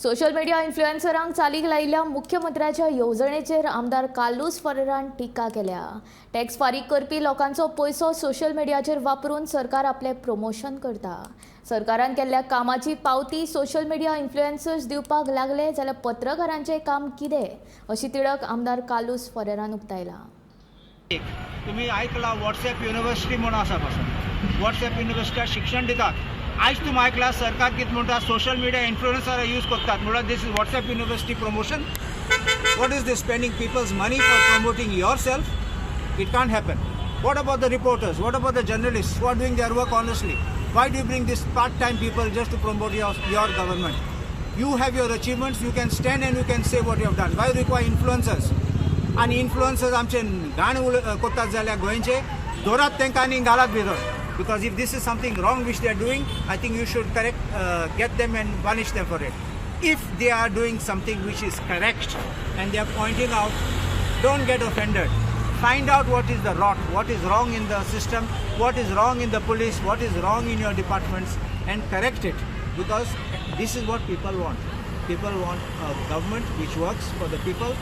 Social media इन्फ्लुएन्सरांक चालीक लायिल्ल्या मुख्यमंत्र्याच्या येवजणेचेर आमदार Carlos फरेरान टिका केल्या. टॅक्स फारीक करपी लोकांचो पयसो सोशल मीडियाचेर वापरून सरकार आपले प्रमोशन करता. सरकारान केल्ल्या कामाची पावती सोशल मीडिया इन्फ्लुएन्सर्स दिवपाक लागले जाल्यार पत्रकारांचें काम कितें अशी तिडक आमदार कार्लोस फरेरान उक्तायला. तुम्ही ऐकला व्हॉट्सॲप युनिव्हर्सिटी म्हणून आसा पासून व्हॉट्सॲप युनिव्हर्सिटीत शिक्षण दितात. आयज तुमी ऐकला सरकार कितें म्हणटा सोशल मिडिया इन्फ्लुएन्सर यूज करतात म्हणल्यार this is WhatsApp university promotion. What is this spending peoples money for promoting your self? It can't happen. What about the reporters? What about the journalist who are doing their work honestly? Why do you bring this part-time people just to promote your government? You have your achievements, you can stand and you can say what you have done. Why require influencers? आणि influencers आमचे गाण करतात जाल्यार गोंयचे दोरात तांकां आनी घालात भितर. Because if this is something wrong which they are doing, I think you should get them and punish them for it. If they are doing something which is correct and they are pointing out, don't get offended. Find out what is the rot, what is wrong in the system, what is wrong in the police, what is wrong in your departments, and correct it. Because this is what people want. People want a government which works for the people